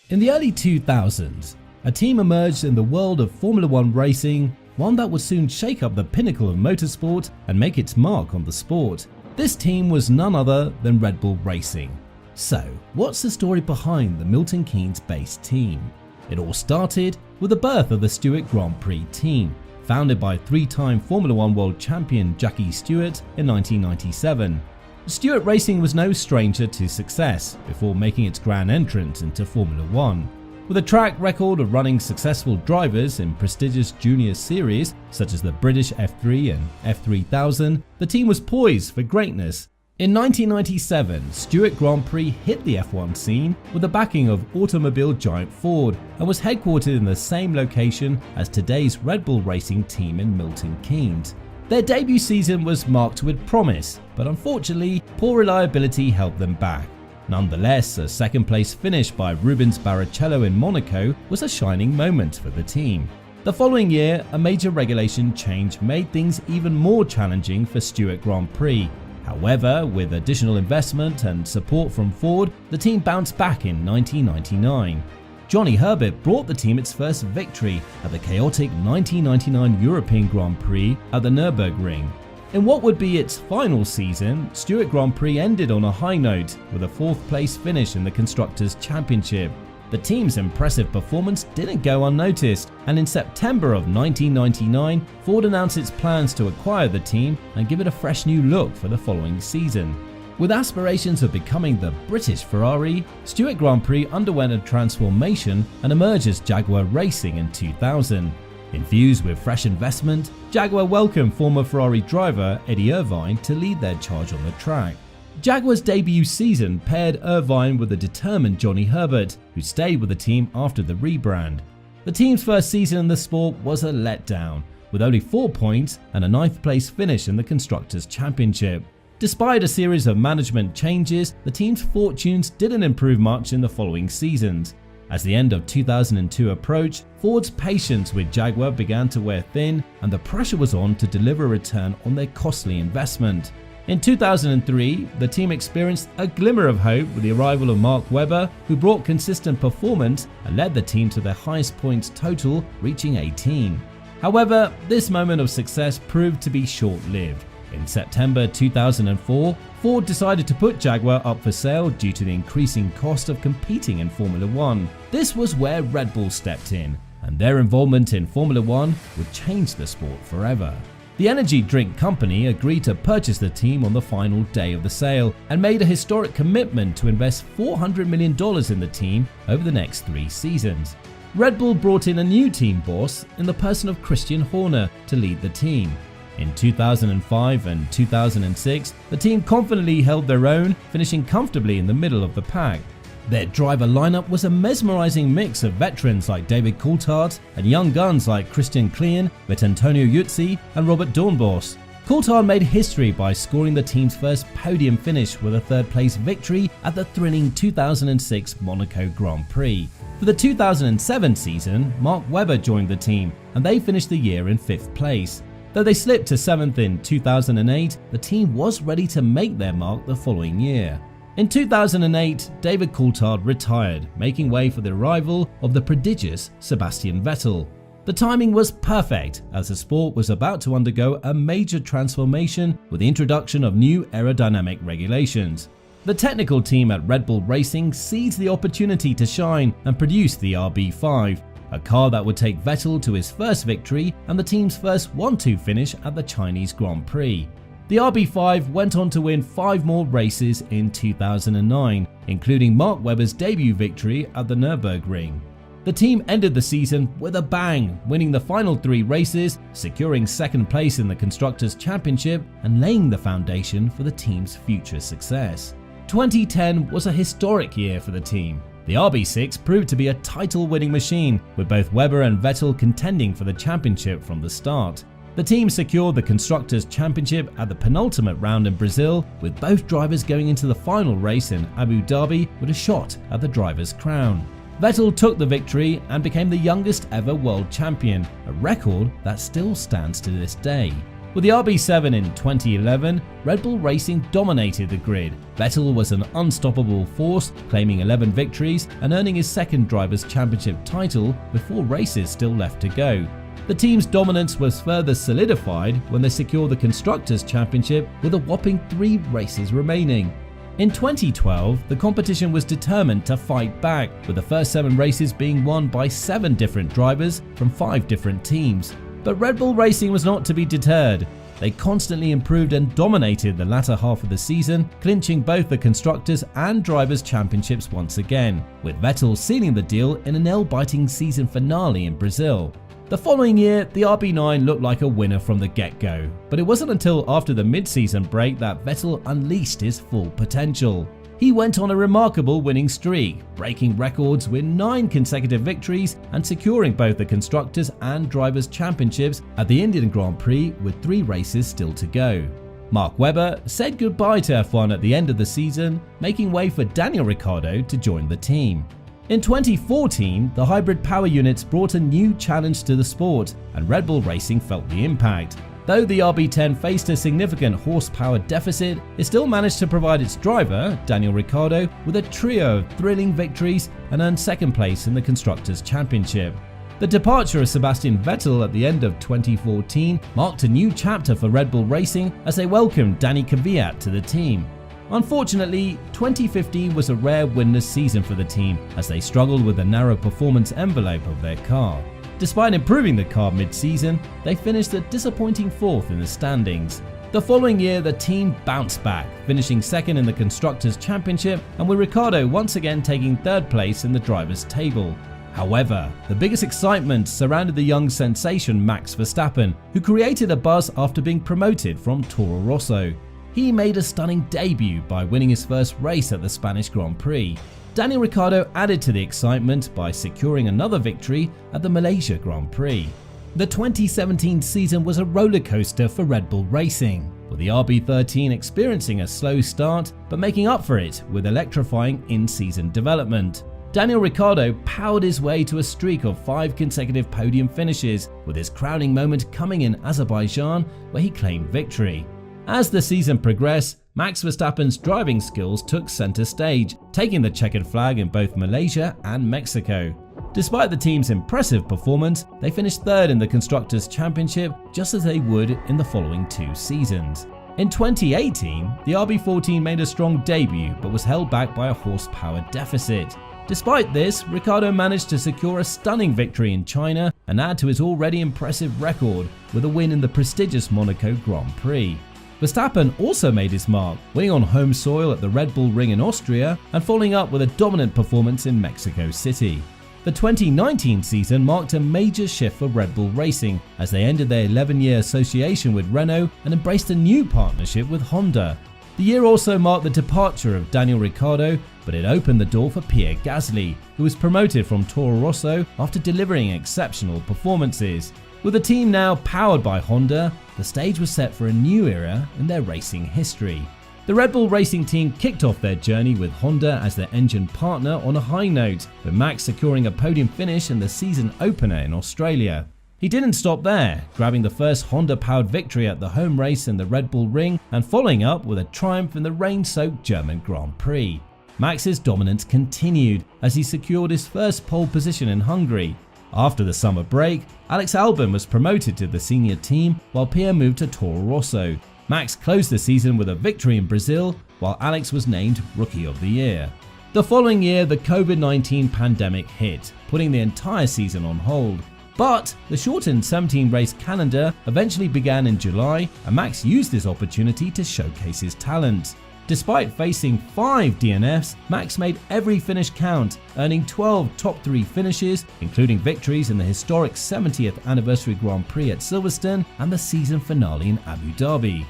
In the early 2000s, a team emerged in the world of Formula One racing, one that would soon shake up the pinnacle of motorsport and make its mark on the sport. This team was none other than Red Bull Racing. So, what's the story behind the Milton Keynes-based team? It all started with the birth of the Stewart Grand Prix team, founded by three-time Formula One world champion Jackie Stewart in 1997. Stewart Racing was no stranger to success before making its grand entrance into Formula One. With a track record of running successful drivers in prestigious junior series such as the British F3 and F3000, the team was poised for greatness. In 1997, Stewart Grand Prix hit the F1 scene with the backing of automobile giant Ford and was headquartered in the same location as today's Red Bull Racing team in Milton Keynes. Their debut season was marked with promise, but unfortunately, poor reliability held them back. Nonetheless, a second-place finish by Rubens Barrichello in Monaco was a shining moment for the team. The following year, a major regulation change made things even more challenging for Stewart Grand Prix. However, with additional investment and support from Ford, the team bounced back in 1999. Johnny Herbert brought the team its first victory at the chaotic 1999 European Grand Prix at the Nürburgring. In what would be its final season, Stewart Grand Prix ended on a high note with a fourth-place finish in the Constructors' Championship. The team's impressive performance didn't go unnoticed, and in September of 1999, Ford announced its plans to acquire the team and give it a fresh new look for the following season. With aspirations of becoming the British Ferrari, Stewart Grand Prix underwent a transformation and emerged as Jaguar Racing in 2000. Infused with fresh investment, Jaguar welcomed former Ferrari driver Eddie Irvine to lead their charge on the track. Jaguar's debut season paired Irvine with a determined Johnny Herbert, who stayed with the team after the rebrand. The team's first season in the sport was a letdown, with only 4 points and a 9th place finish in the Constructors' Championship. Despite a series of management changes, the team's fortunes didn't improve much in the following seasons. As the end of 2002 approached, Ford's patience with Jaguar began to wear thin, and the pressure was on to deliver a return on their costly investment. In 2003, the team experienced a glimmer of hope with the arrival of Mark Webber, who brought consistent performance and led the team to their highest points total, reaching 18. However, this moment of success proved to be short-lived. In September 2004, Ford decided to put Jaguar up for sale due to the increasing cost of competing in Formula One. This was where Red Bull stepped in, and their involvement in Formula One would change the sport forever. The energy drink company agreed to purchase the team on the final day of the sale and made a historic commitment to invest $400 million in the team over the next 3 seasons. Red Bull brought in a new team boss in the person of Christian Horner to lead the team. In 2005 and 2006, the team confidently held their own, finishing comfortably in the middle of the pack. Their driver lineup was a mesmerizing mix of veterans like David Coulthard and young guns like Christian Klien, Antonio Yuzzi and Robert Dornbos. Coulthard made history by scoring the team's first podium finish with a third-place victory at the thrilling 2006 Monaco Grand Prix. For the 2007 season, Mark Webber joined the team, and they finished the year in 5th place. Though they slipped to 7th in 2008, the team was ready to make their mark the following year. In 2008, David Coulthard retired, making way for the arrival of the prodigious Sebastian Vettel. The timing was perfect, as the sport was about to undergo a major transformation with the introduction of new aerodynamic regulations. The technical team at Red Bull Racing seized the opportunity to shine and produced the RB5, a car that would take Vettel to his first victory and the team's first 1-2 finish at the Chinese Grand Prix. The RB5 went on to win 5 more races in 2009, including Mark Webber's debut victory at the Nürburgring. The team ended the season with a bang, winning the final 3 races, securing 2nd place in the Constructors' Championship and laying the foundation for the team's future success. 2010 was a historic year for the team. The RB6 proved to be a title-winning machine, with both Webber and Vettel contending for the championship from the start. The team secured the Constructors' Championship at the penultimate round in Brazil, with both drivers going into the final race in Abu Dhabi with a shot at the driver's crown. Vettel took the victory and became the youngest ever world champion, a record that still stands to this day. With the RB7 in 2011, Red Bull Racing dominated the grid. Vettel was an unstoppable force, claiming 11 victories and earning his second Drivers' Championship title with 4 races still left to go. The team's dominance was further solidified when they secured the Constructors' Championship with a whopping 3 races remaining. In 2012, the competition was determined to fight back, with the first 7 races being won by 7 different drivers from 5 different teams. But Red Bull Racing was not to be deterred. They constantly improved and dominated the latter half of the season, clinching both the Constructors' and Drivers' Championships once again, with Vettel sealing the deal in a nail-biting season finale in Brazil. The following year, the RB9 looked like a winner from the get-go, but it wasn't until after the mid-season break that Vettel unleashed his full potential. He went on a remarkable winning streak, breaking records with 9 consecutive victories and securing both the Constructors' and Drivers' Championships at the Indian Grand Prix with 3 races still to go. Mark Webber said goodbye to F1 at the end of the season, making way for Daniel Ricciardo to join the team. In 2014, the hybrid power units brought a new challenge to the sport, and Red Bull Racing felt the impact. Though the RB10 faced a significant horsepower deficit, it still managed to provide its driver, Daniel Ricciardo, with a trio of thrilling victories and earned second place in the Constructors' Championship. The departure of Sebastian Vettel at the end of 2014 marked a new chapter for Red Bull Racing as they welcomed Danny Kvyat to the team. Unfortunately, 2015 was a rare winless season for the team as they struggled with the narrow performance envelope of their car. Despite improving the car mid-season, they finished a disappointing 4th in the standings. The following year, the team bounced back, finishing second in the Constructors' Championship and with Ricciardo once again taking 3rd place in the drivers' table. However, the biggest excitement surrounded the young sensation Max Verstappen, who created a buzz after being promoted from Toro Rosso. He made a stunning debut by winning his first race at the Spanish Grand Prix. Daniel Ricciardo added to the excitement by securing another victory at the Malaysia Grand Prix. The 2017 season was a roller coaster for Red Bull Racing, with the RB13 experiencing a slow start but making up for it with electrifying in-season development. Daniel Ricciardo powered his way to a streak of 5 consecutive podium finishes, with his crowning moment coming in Azerbaijan, where he claimed victory. As the season progressed, Max Verstappen's driving skills took center stage, taking the checkered flag in both Malaysia and Mexico. Despite the team's impressive performance, they finished 3rd in the Constructors' Championship, just as they would in the following 2 seasons. In 2018, the RB14 made a strong debut but was held back by a horsepower deficit. Despite this, Ricciardo managed to secure a stunning victory in China and add to his already impressive record with a win in the prestigious Monaco Grand Prix. Verstappen also made his mark, winning on home soil at the Red Bull Ring in Austria and following up with a dominant performance in Mexico City. The 2019 season marked a major shift for Red Bull Racing as they ended their 11-year association with Renault and embraced a new partnership with Honda. The year also marked the departure of Daniel Ricciardo, but it opened the door for Pierre Gasly, who was promoted from Toro Rosso after delivering exceptional performances. With the team now powered by Honda, the stage was set for a new era in their racing history. The Red Bull Racing team kicked off their journey with Honda as their engine partner on a high note, with Max securing a podium finish in the season opener in Australia. He didn't stop there, grabbing the first Honda-powered victory at the home race in the Red Bull Ring and following up with a triumph in the rain-soaked German Grand Prix. Max's dominance continued as he secured his first pole position in Hungary. After the summer break, Alex Albon was promoted to the senior team while Pierre moved to Toro Rosso. Max closed the season with a victory in Brazil, while Alex was named Rookie of the Year. The following year, the COVID-19 pandemic hit, putting the entire season on hold. But the shortened 17-race calendar eventually began in July, and Max used this opportunity to showcase his talent. Despite facing 5 DNFs, Max made every finish count, earning 12 top 3 finishes, including victories in the historic 70th anniversary Grand Prix at Silverstone and the season finale in Abu Dhabi.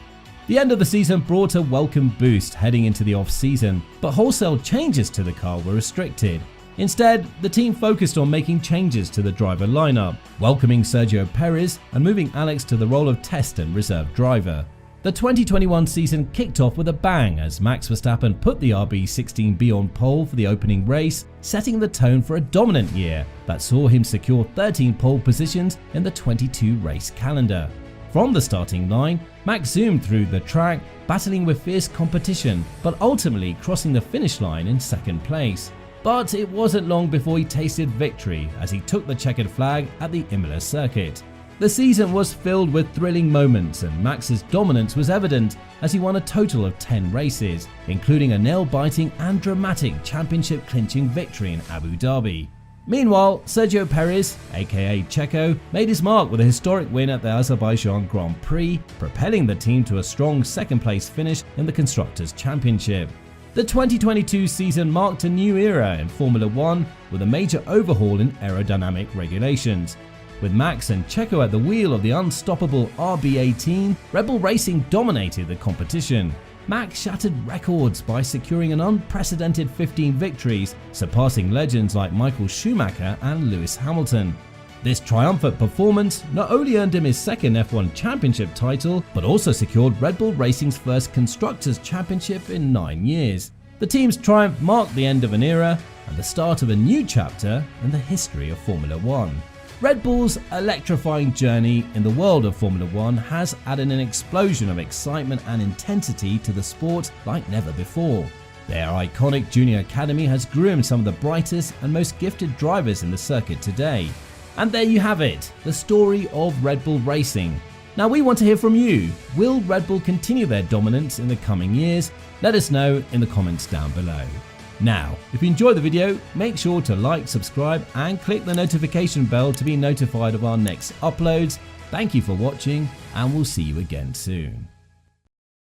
The end of the season brought a welcome boost heading into the off-season, but wholesale changes to the car were restricted. Instead, the team focused on making changes to the driver lineup, welcoming Sergio Perez and moving Alex to the role of test and reserve driver. The 2021 season kicked off with a bang as Max Verstappen put the RB16B on pole for the opening race, setting the tone for a dominant year that saw him secure 13 pole positions in the 22-race calendar. From the starting line, Max zoomed through the track, battling with fierce competition, but ultimately crossing the finish line in second place. But it wasn't long before he tasted victory as he took the checkered flag at the Imola circuit. The season was filled with thrilling moments, and Max's dominance was evident as he won a total of 10 races, including a nail-biting and dramatic championship-clinching victory in Abu Dhabi. Meanwhile, Sergio Perez, aka Checo, made his mark with a historic win at the Azerbaijan Grand Prix, propelling the team to a strong second-place finish in the Constructors' Championship. The 2022 season marked a new era in Formula One with a major overhaul in aerodynamic regulations. With Max and Checo at the wheel of the unstoppable RB18, Red Bull Racing dominated the competition. Max shattered records by securing an unprecedented 15 victories, surpassing legends like Michael Schumacher and Lewis Hamilton. This triumphant performance not only earned him his second F1 Championship title, but also secured Red Bull Racing's first Constructors' Championship in 9 years. The team's triumph marked the end of an era and the start of a new chapter in the history of Formula One. Red Bull's electrifying journey in the world of Formula One has added an explosion of excitement and intensity to the sport like never before. Their iconic junior academy has groomed some of the brightest and most gifted drivers in the circuit today. And there you have it, the story of Red Bull Racing. Now we want to hear from you. Will Red Bull continue their dominance in the coming years? Let us know in the comments down below. Now, if you enjoyed the video, make sure to like, subscribe and click the notification bell to be notified of our next uploads. Thank you for watching and we'll see you again soon.